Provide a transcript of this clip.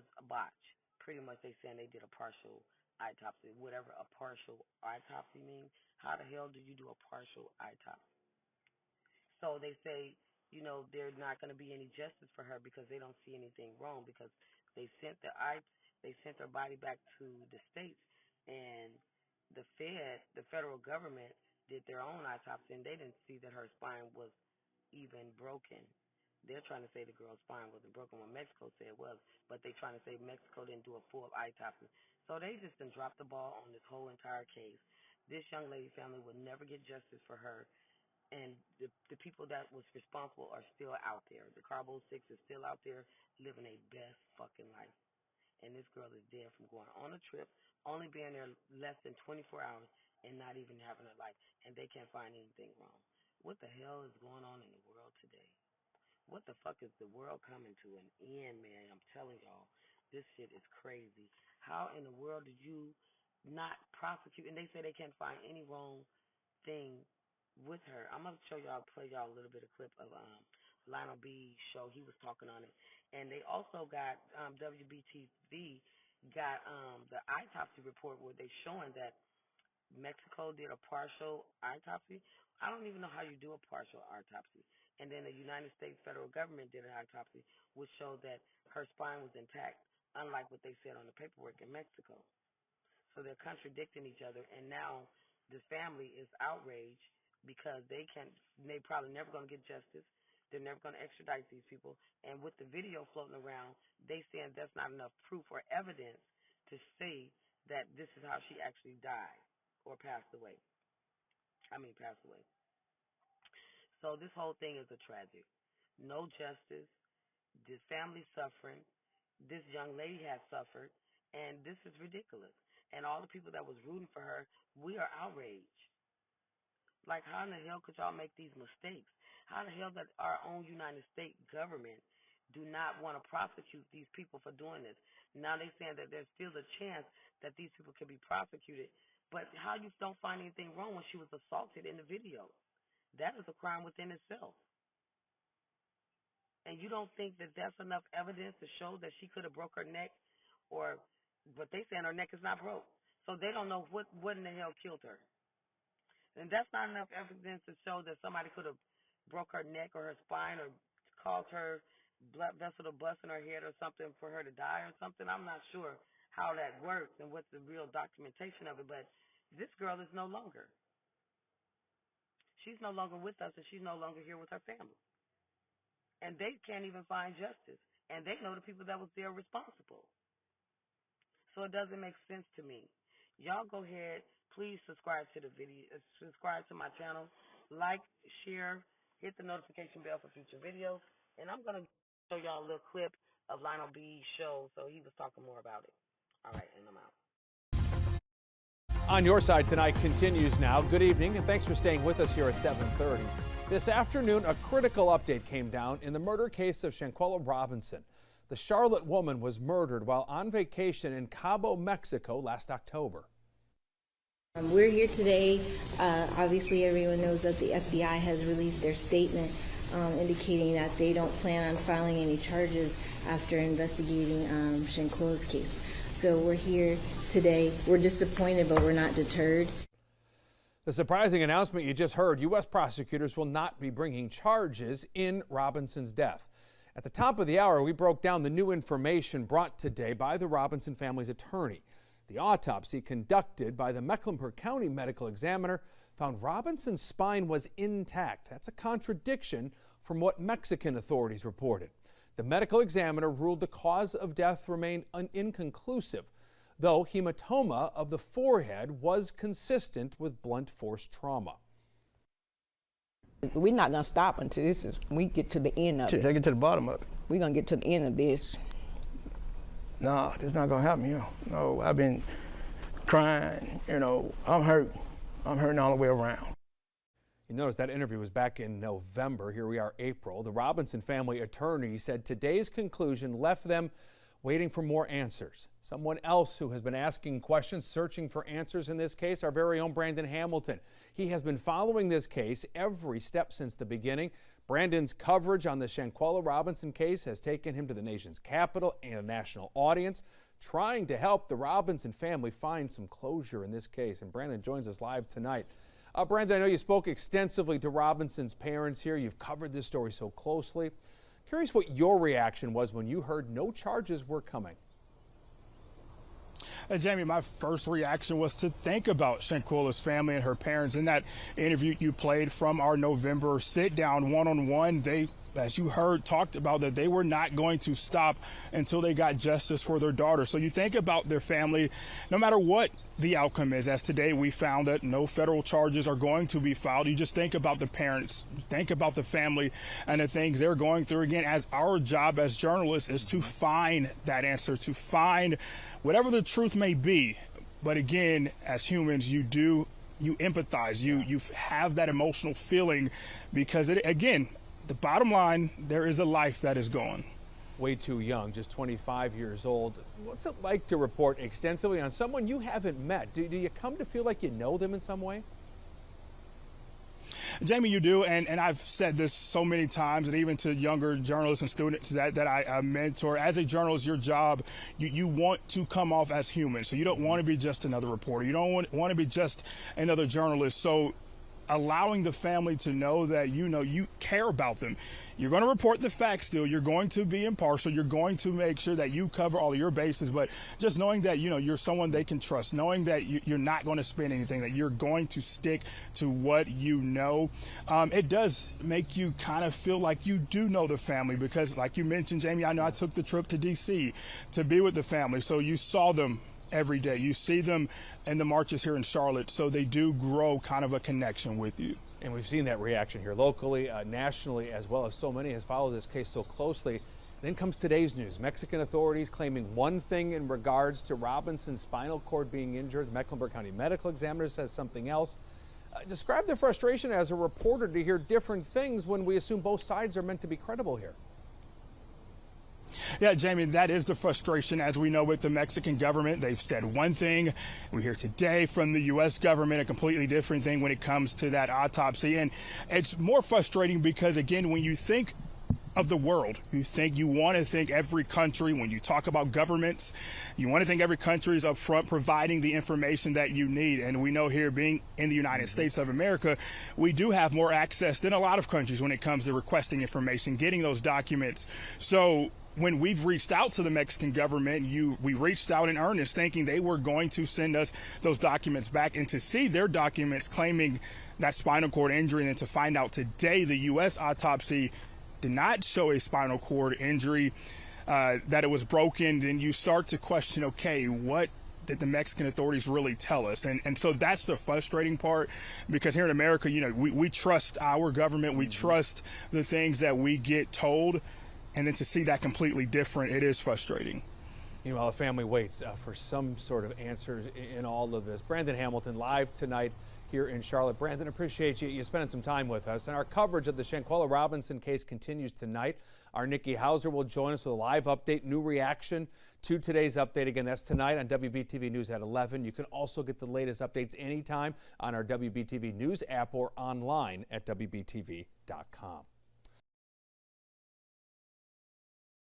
was a botch. Pretty much they saying they did a partial autopsy, whatever a partial autopsy means. How the hell do you do a partial autopsy? So they say, there's not going to be any justice for her because they don't see anything wrong because they sent her body back to the states, and the federal government did their own autopsy, and they didn't see that her spine was even broken. They're trying to say the girl's spine wasn't broken when Mexico said it was, but they're trying to say Mexico didn't do a full autopsy. So they just done dropped the ball on this whole entire case. This young lady family will never get justice for her, and the people that was responsible are still out there. The Carbo 6 is still out there living a best fucking life. And this girl is dead from going on a trip, only being there less than 24 hours, and not even having a life. And they can't find anything wrong. What the hell is going on in the world today? What the fuck is the world coming to an end, man? I'm telling y'all, this shit is crazy. How in the world did you not prosecute? And they say they can't find any wrong thing with her. I'm gonna play y'all a little bit of clip of Lionel B show. He was talking on it, and they also got WBTV got the autopsy report where they showing that Mexico did a partial autopsy. I don't even know how you do a partial autopsy. And then the United States federal government did an autopsy, which showed that her spine was intact, unlike what they said on the paperwork in Mexico. So they're contradicting each other, and now this family is outraged because they probably never going to get justice. They're never going to extradite these people. And with the video floating around, they saying that's not enough proof or evidence to say that this is how she actually died or passed away. So this whole thing is a tragic. No justice. This family suffering. This young lady has suffered. And this is ridiculous. And all the people that was rooting for her, we are outraged. Like, how in the hell could y'all make these mistakes? How the hell that our own United States government do not want to prosecute these people for doing this? Now they saying that there's still a chance that these people could be prosecuted. But how you don't find anything wrong when she was assaulted in the video? That is a crime within itself. And you don't think that that's enough evidence to show that she could have broke her neck, but they saying her neck is not broke. So they don't know what in the hell killed her. And that's not enough evidence to show that somebody could have broke her neck or her spine or caused her blood vessel to bust in her head or something for her to die or something. I'm not sure how that works and what's the real documentation of it, but this girl is no longer. She's no longer with us, and she's no longer here with her family. And they can't even find justice. And they know the people that was there responsible. So it doesn't make sense to me. Y'all go ahead, please subscribe to the video, subscribe to my channel, like, share, hit the notification bell for future videos. And I'm going to show y'all a little clip of Lionel B's show, so he was talking more about it. All right, and I'm out. On Your Side Tonight continues now. Good evening, and thanks for staying with us here at 7:30. This afternoon, a critical update came down in the murder case of Shanquella Robinson. The Charlotte woman was murdered while on vacation in Cabo, Mexico last October. We're here today. Obviously, everyone knows that the FBI has released their statement indicating that they don't plan on filing any charges after investigating Shanquella's case. So we're here today. We're disappointed, but we're not deterred. The surprising announcement you just heard, U.S. prosecutors will not be bringing charges in Robinson's death. At the top of the hour, we broke down the new information brought today by the Robinson family's attorney. The autopsy conducted by the Mecklenburg County medical examiner found Robinson's spine was intact. That's a contradiction from what Mexican authorities reported. The medical examiner ruled the cause of death remained inconclusive, though hematoma of the forehead was consistent with blunt force trauma. We're not going to stop until we get to the end of it. Take it to the bottom of it. We're going to get to the end of this. No, this not going to happen, No, I've been crying, I'm hurt. I'm hurting all the way around. You notice that interview was back in November. Here we are, April. The Robinson family attorney said today's conclusion left them waiting for more answers. Someone else who has been asking questions, searching for answers in this case, our very own Brandon Hamilton. He has been following this case every step since the beginning. Brandon's coverage on the Shanquella Robinson case has taken him to the nation's capital and a national audience, trying to help the Robinson family find some closure in this case. And Brandon joins us live tonight. Brandon, I know you spoke extensively to Robinson's parents here. You've covered this story so closely. Curious what your reaction was when you heard no charges were coming. Jamie, my first reaction was to think about Shanquella's family and her parents. In that interview you played from our November sit-down one-on-one, they, as you heard, talked about that they were not going to stop until they got justice for their daughter. So you think about their family, no matter what the outcome is. As today we found that no federal charges are going to be filed. You just think about the parents, think about the family and the things they're going through. Again, as our job as journalists is to find that answer, to find whatever the truth may be. But again, as humans, you empathize, you have that emotional feeling because again, the bottom line, there is a life that is gone. Way too young, just 25 years old. What's it like to report extensively on someone you haven't met? Do you come to feel like you know them in some way? Jamie, you do, and I've said this so many times, and even to younger journalists and students that I mentor. As a journalist, your job, you want to come off as human. So you don't want to be just another reporter. You don't want to be just another journalist. So allowing the family to know that you care about them. You're going to report the facts still. You're going to be impartial. You're going to make sure that you cover all of your bases, but just knowing that, you're someone they can trust, knowing that you're not going to spin anything, that you're going to stick to what you know. It does make you kind of feel like you do know the family because, like you mentioned, Jamie, I know I took the trip to D.C. to be with the family. So you saw them every day. You see them in the marches here in Charlotte, so they do grow kind of a connection with you. And we've seen that reaction here locally, nationally, as well as so many has followed this case so closely. Then comes today's news. Mexican authorities claiming one thing in regards to Robinson's spinal cord being injured. The Mecklenburg County Medical Examiner says something else. Describe the frustration as a reporter to hear different things when we assume both sides are meant to be credible here. Yeah, Jamie, that is the frustration. As we know with the Mexican government, they've said one thing. We hear today from the U.S. government a completely different thing when it comes to that autopsy. And it's more frustrating because, again, when you think of the world, you want to think every country, when you talk about governments, you want to think every country is up front providing the information that you need. And we know here, being in the United States of America, we do have more access than a lot of countries when it comes to requesting information, getting those documents. So when we've reached out to the Mexican government, we reached out in earnest thinking they were going to send us those documents back, and to see their documents claiming that spinal cord injury, and then to find out today the U.S. autopsy did not show a spinal cord injury, that it was broken, then you start to question, okay, what did the Mexican authorities really tell us? And so that's the frustrating part, because here in America, we trust our government, we trust the things that we get told. And then to see that completely different, it is frustrating. Meanwhile, the family waits for some sort of answers in all of this. Brandon Hamilton live tonight here in Charlotte. Brandon, appreciate you spending some time with us. And our coverage of the Shanquella Robinson case continues tonight. Our Nikki Hauser will join us with a live update, new reaction to today's update. Again, that's tonight on WBTV News at 11. You can also get the latest updates anytime on our WBTV News app or online at WBTV.com.